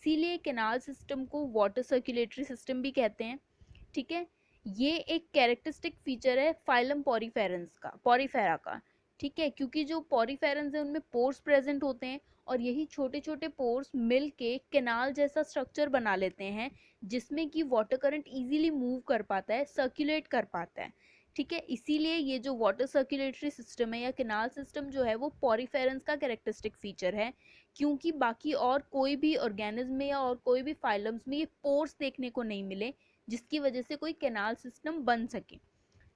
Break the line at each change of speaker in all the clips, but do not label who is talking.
इसीलिए canal system को water circulatory system भी कहते हैं। ठीक है, ये एक कैरेक्टरिस्टिक फीचर है फाइलम पॉरीफेरा का। ठीक है, क्योंकि जो पॉरीफेरन्स है उनमें पोर्स प्रेजेंट होते हैं और यही छोटे छोटे पोर्स मिल के कैनाल जैसा स्ट्रक्चर बना लेते हैं, जिसमें कि वाटर करंट इजीली मूव कर पाता है, सर्कुलेट कर पाता है। ठीक है, इसीलिए ये जो वाटर सर्कुलेटरी सिस्टम है या कैनाल सिस्टम जो है वो पॉरीफेरन्स का कैरेक्टरिस्टिक फीचर है, क्योंकि बाकी और कोई भी ऑर्गेनिज्म में या और कोई भी फाइलम्स में ये पोर्स देखने को नहीं मिले जिसकी वजह से कोई कैनाल सिस्टम बन सके।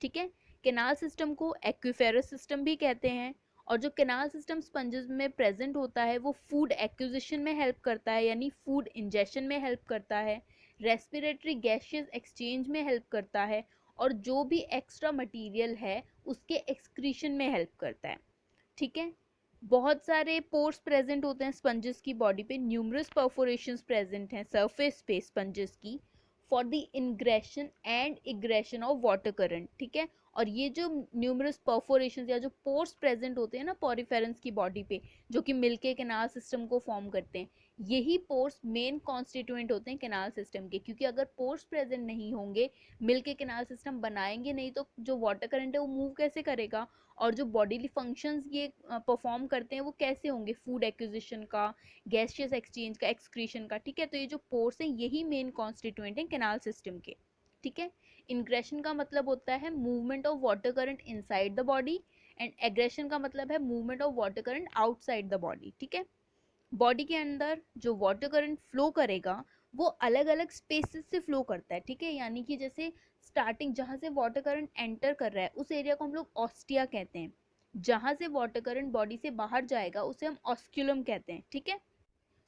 ठीक है, कैनाल सिस्टम को एक्विफेरस सिस्टम भी कहते हैं। और जो कैनाल सिस्टम स्पंजेस में प्रेजेंट होता है वो फूड एक्विजिशन में हेल्प करता है, यानी फूड इंजेशन में हेल्प करता है, रेस्पिरेटरी गैसियस एक्सचेंज में हेल्प करता है, और जो भी एक्स्ट्रा मटेरियल है उसके एक्सक्रीशन में हेल्प करता है। ठीक है, बहुत सारे पोर्स प्रेजेंट होते हैं स्पंजेस की बॉडी पे, न्यूमरस परफोरेशंस प्रेजेंट हैं सरफेस पे स्पंजेस की for the ingression and egression of water current. ठीक है, और ये जो न्यूमरस परफोरेशंस या जो पोर्स प्रेजेंट होते हैं ना पॉरीफेरेंस की बॉडी पे, जो कि मिलके कैनाल सिस्टम को फॉर्म करते हैं, यही पोर्स मेन कॉन्स्टिट्यूएंट होते हैं कैनाल सिस्टम के। क्योंकि अगर पोर्स प्रेजेंट नहीं होंगे, मिलके कैनाल सिस्टम बनाएंगे नहीं, तो जो वाटर करंट है वो मूव कैसे करेगा, और जो बॉडीली फंक्शंस ये परफॉर्म करते हैं वो कैसे होंगे, फूड एक्विजिशन का, गैसियस एक्सचेंज का, एक्सक्रीशन का। ठीक है, तो ये जो पोर्स हैं यही मेन कॉन्स्टिट्यूएंट हैं कैनाल सिस्टम के। ठीक है, इंग्रेशन का मतलब होता है movement of water current inside the body, and aggression का मतलब है movement of water current outside the body. ठीक है, बॉडी के अंदर जो वाटर करंट फ्लो करेगा वो अलग अलग स्पेसेस से फ्लो करता है। ठीक है, यानी कि जैसे स्टार्टिंग जहाँ से वाटर करंट एंटर कर रहा है उस एरिया को हम लोग ऑस्टिया कहते हैं, जहाँ से वाटर करंट बॉडी से बाहर जाएगा उसे हम ऑस्क्यूलम कहते हैं। ठीक है,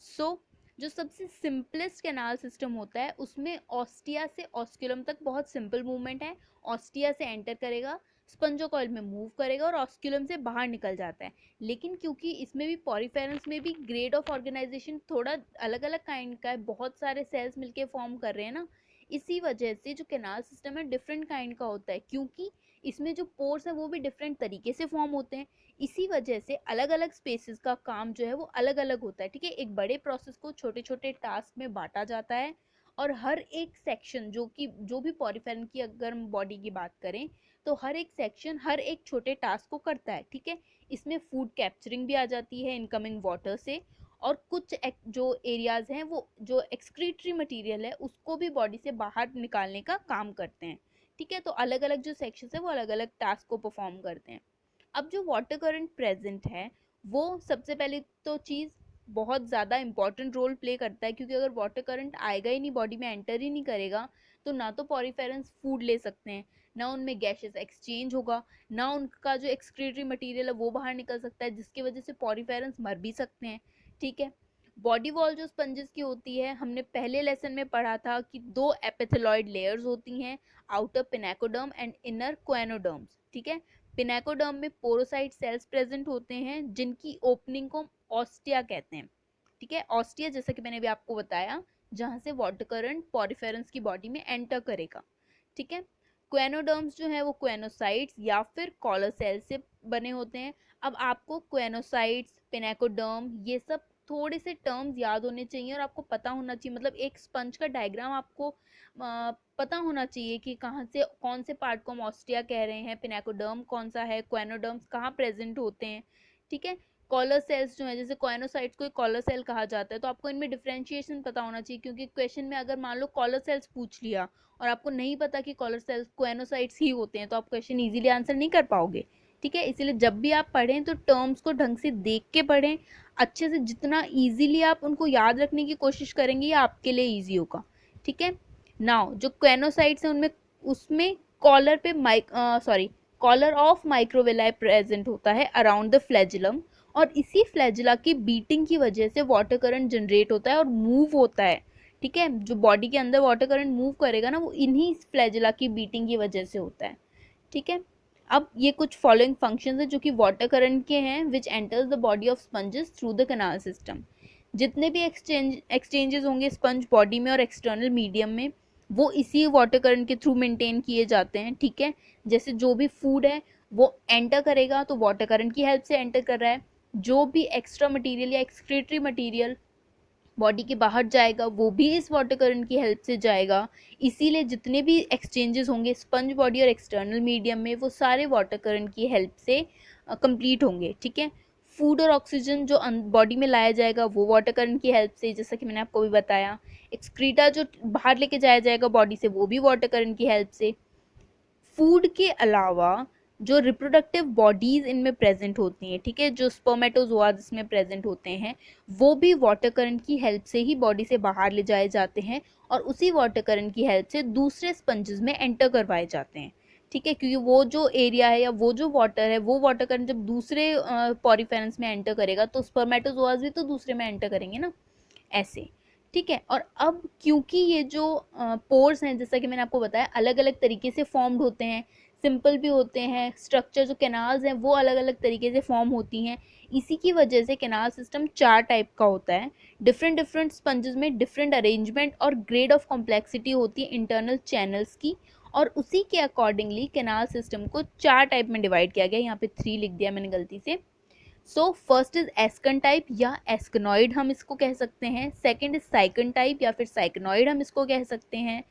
सो जो सबसे सिंपलेस्ट कैनाल सिस्टम होता है उसमें ऑस्टिया से ऑस्क्यूलम तक बहुत सिंपल मूवमेंट है। ऑस्टिया से एंटर करेगा, स्पंजोकॉइल में मूव करेगा और ऑस्क्यूलम से बाहर निकल जाता है। लेकिन क्योंकि इसमें भी पॉरीफेरेंस में भी ग्रेड ऑफ ऑर्गेनाइजेशन थोड़ा अलग अलग काइंड का है, बहुत सारे सेल्स मिलके फॉर्म कर रहे हैं ना, इसी वजह से जो कैनाल सिस्टम है डिफरेंट काइंड का होता है, क्योंकि इसमें जो पोर्स है वो भी डिफरेंट तरीके से फॉर्म होते हैं। इसी वजह से अलग अलग स्पेसेस का काम जो है वो अलग अलग होता है। ठीक है, एक बड़े प्रोसेस को छोटे छोटे टास्क में बांटा जाता है, और हर एक सेक्शन जो भी पॉरीफेरन की अगर हम बॉडी की बात करें तो हर एक सेक्शन हर एक छोटे टास्क को करता है। ठीक है, इसमें फूड कैप्चरिंग भी आ जाती है इनकमिंग वाटर से, और कुछ जो एरियाज हैं वो जो एक्सक्रीटरी मटेरियल है उसको भी बॉडी से बाहर निकालने का काम करते हैं। ठीक है, तो अलग अलग जो सेक्शन है वो अलग अलग टास्क को परफॉर्म करते हैं। अब जो वाटर करंट प्रेजेंट है वो सबसे पहले तो चीज़ बहुत ज़्यादा इंपॉर्टेंट रोल प्ले करता है, क्योंकि अगर वाटर करंट आएगा ही नहीं, बॉडी में एंटर ही नहीं करेगा, तो ना तो पॉरीफेरेंस फूड ले सकते हैं, ना उनमें गैसेस एक्सचेंज होगा, ना उनका जो एक्सक्रीटरी मटेरियल है वो बाहर निकल सकता है, जिसकी वजह से पॉरीफेरेंस मर भी सकते हैं। ठीक है, बॉडी वॉल जो स्पंजेस की होती है, हमने पहले लेसन में पढ़ा था कि दो एपिथेलॉइड लेयर्स होती हैं, आउटर पिनेकोडर्म एंड इनर क्वेनोडर्म्स। ठीक है, पिनेकोडर्म में पोरोसाइट सेल्स प्रेजेंट होते हैं जिनकी ओपनिंग को ऑस्टिया कहते हैं। ठीक है, ऑस्टिया जैसा कि मैंने भी आपको बताया, जहां से वाटर करंट पॉरीफेरेंस की बॉडी में एंटर करेगा। ठीक है, क्वेनोडर्म्स जो है वो क्वेनोसाइट्स या फिर कॉलर सेल से बने होते हैं। अब आपको क्वेनोसाइट्स, पिनेकोडर्म, ये सब थोड़े से टर्म्स याद होने चाहिए और आपको पता होना चाहिए, मतलब एक स्पंज का डायग्राम आपको पता होना चाहिए कि कहाँ से कौन से पार्ट को हम ऑस्टिया कह रहे हैं, पिनेकोडर्म कौन सा है, क्वेनोडर्म्स कहाँ प्रेजेंट होते हैं। ठीक है, कॉलर सेल्स जो है, जैसे क्वेनोसाइट्स को कॉलर सेल कहा जाता है, तो आपको इनमें डिफरेंशिएशन पता होना चाहिए, क्योंकि क्वेश्चन में अगर मान लो कॉलर सेल्स पूछ लिया और आपको नहीं पता कि कॉलर सेल्स क्वेनोसाइट्स ही होते हैं, तो आप क्वेश्चन इजीली आंसर नहीं कर पाओगे। ठीक है, इसीलिए जब भी आप पढ़ें तो टर्म्स को ढंग से देख के पढ़ें, अच्छे से, जितना इजीली आप उनको याद रखने की कोशिश करेंगे ये आपके लिए ईजी होगा। ठीक है, नाउ जो क्वेनोसाइट्स हैं उनमें उसमें कॉलर पे कॉलर ऑफ माइक्रोविलाई प्रेजेंट होता है अराउंड द फ्लैजिलम, और इसी फ्लैजिला की बीटिंग की वजह से वाटर करंट जनरेट होता है और मूव होता है। ठीक है, जो बॉडी के अंदर वाटर करंट मूव करेगा ना वो इन्हीं फ्लैजिला की बीटिंग की वजह से होता है। ठीक है, अब ये कुछ फॉलोइंग फंक्शंस है जो कि वाटर करंट के हैं, which enters the body of sponges through the canal system. जितने भी एक्सचेंजेस होंगे स्पंज बॉडी में और एक्सटर्नल मीडियम में, वो इसी वाटर करंट के थ्रू मेंटेन किए जाते हैं। ठीक है, जैसे जो भी फूड है वो एंटर करेगा तो वाटर करंट की हेल्प से एंटर कर रहा है, जो भी एक्स्ट्रा मटेरियल या एक्सक्रीटरी मटेरियल बॉडी के बाहर जाएगा वो भी इस वाटर करंट की हेल्प से जाएगा। इसीलिए जितने भी एक्सचेंजेस होंगे स्पंज बॉडी और एक्सटर्नल मीडियम में वो सारे वाटर करंट की हेल्प से कंप्लीट होंगे, ठीक है। फूड और ऑक्सीजन जो बॉडी में लाया जाएगा वो वाटर करंट की हेल्प से, जैसा कि मैंने आपको भी बताया। एक्सक्रीटा जो बाहर लेके जाया जाएगा बॉडी से वो भी वाटर करंट की हेल्प से। फूड के अलावा जो रिप्रोडक्टिव बॉडीज इनमें प्रेजेंट होती हैं, ठीक है, जो स्पर्मेटोजोआ जिसमें प्रेजेंट होते हैं वो भी वाटर करंट की हेल्प से ही बॉडी से बाहर ले जाए जाते हैं और उसी वाटर करंट की हेल्प से दूसरे स्पंजेस में एंटर करवाए जाते हैं, ठीक है। क्योंकि वो जो एरिया है या वो जो वाटर है वो वाटर करंट जब दूसरे पॉरीफेरेंस में एंटर करेगा तो स्पर्मेटोजोआज भी तो दूसरे में एंटर करेंगे ना, ऐसे, ठीक है। और अब क्योंकि ये जो पोर्स हैं जैसा कि मैंने आपको बताया अलग अलग तरीके से फॉर्म्ड होते हैं, सिंपल भी होते हैं, स्ट्रक्चर जो कैनाल्स हैं वो अलग अलग तरीके से फॉर्म होती हैं, इसी की वजह से कैनाल सिस्टम 4 टाइप का होता है। डिफरेंट डिफरेंट स्पंजेस में डिफरेंट अरेंजमेंट और ग्रेड ऑफ कॉम्प्लेक्सिटी होती है इंटरनल चैनल्स की, और उसी के अकॉर्डिंगली कैनाल सिस्टम को 4 टाइप में डिवाइड किया गया। यहाँ पे 3 लिख दिया मैंने गलती से। सो फर्स्ट इज एस्कन टाइप या एस्कनॉइड हम इसको कह सकते हैं। सेकंड इज साइकन टाइप या फिर साइकनॉइड हम इसको कह सकते हैं।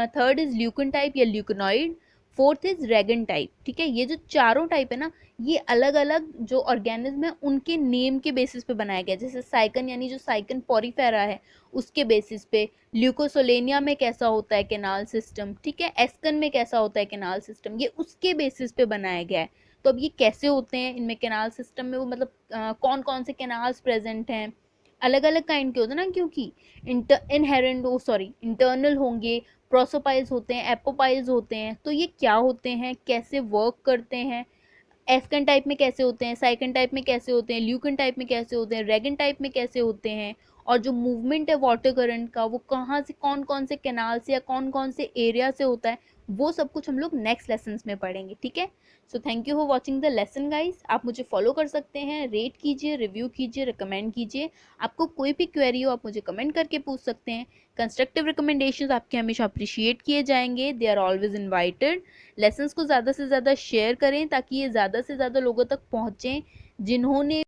थर्ड इज ल्यूकन टाइप या ल्यूकनॉइड। फोर्थ इज रेगन टाइप, ठीक है। ये जो चारों टाइप है ना ये अलग अलग जो ऑर्गेनिज्म है उनके नेम के बेसिस पे बनाया गया। जैसे साइकन यानी जो साइकन पॉरीफेरा है उसके बेसिस पे, ल्यूकोसोलेनिया में कैसा होता है कैनाल सिस्टम, ठीक है, एस्कन में कैसा होता है कैनाल सिस्टम, ये उसके बेसिस पे बनाया गया है। तो अब ये कैसे होते हैं इनमें कैनाल सिस्टम में, वो मतलब कौन कौन से कैनाल्स प्रेजेंट हैं, अलग अलग काइंड के होते हैं ना, क्योंकि इनहेरेंट सॉरी इंटरनल होंगे, प्रोसोपाइल्स होते हैं, एपोपाइल्स होते हैं, तो ये क्या होते हैं, कैसे वर्क करते हैं, एस्कन टाइप में कैसे होते हैं, साइकन टाइप में कैसे होते हैं, ल्यूकन टाइप में कैसे होते हैं, रेगन टाइप में कैसे होते हैं, और जो मूवमेंट है वाटर करंट का वो कहाँ से कौन कौन से कैनाल से या कौन कौन से एरिया से होता है, वो सब कुछ हम लोग नेक्स्ट लेसन में पढ़ेंगे, ठीक है। So thank you for watching the lesson guys. आप मुझे फॉलो कर सकते हैं, रेट कीजिए, रिव्यू कीजिए, रिकमेंड कीजिए। आपको कोई भी क्वेरी हो आप मुझे कमेंट करके पूछ सकते हैं। कंस्ट्रक्टिव रिकमेंडेशंस आपके हमेशा अप्रिशिएट किए जाएंगे, they are always invited. Lessons को ज़्यादा से ज़्यादा शेयर करें ताकि ये ज़्यादा से ज़्यादा लोगों तक पहुँचें जिन्होंने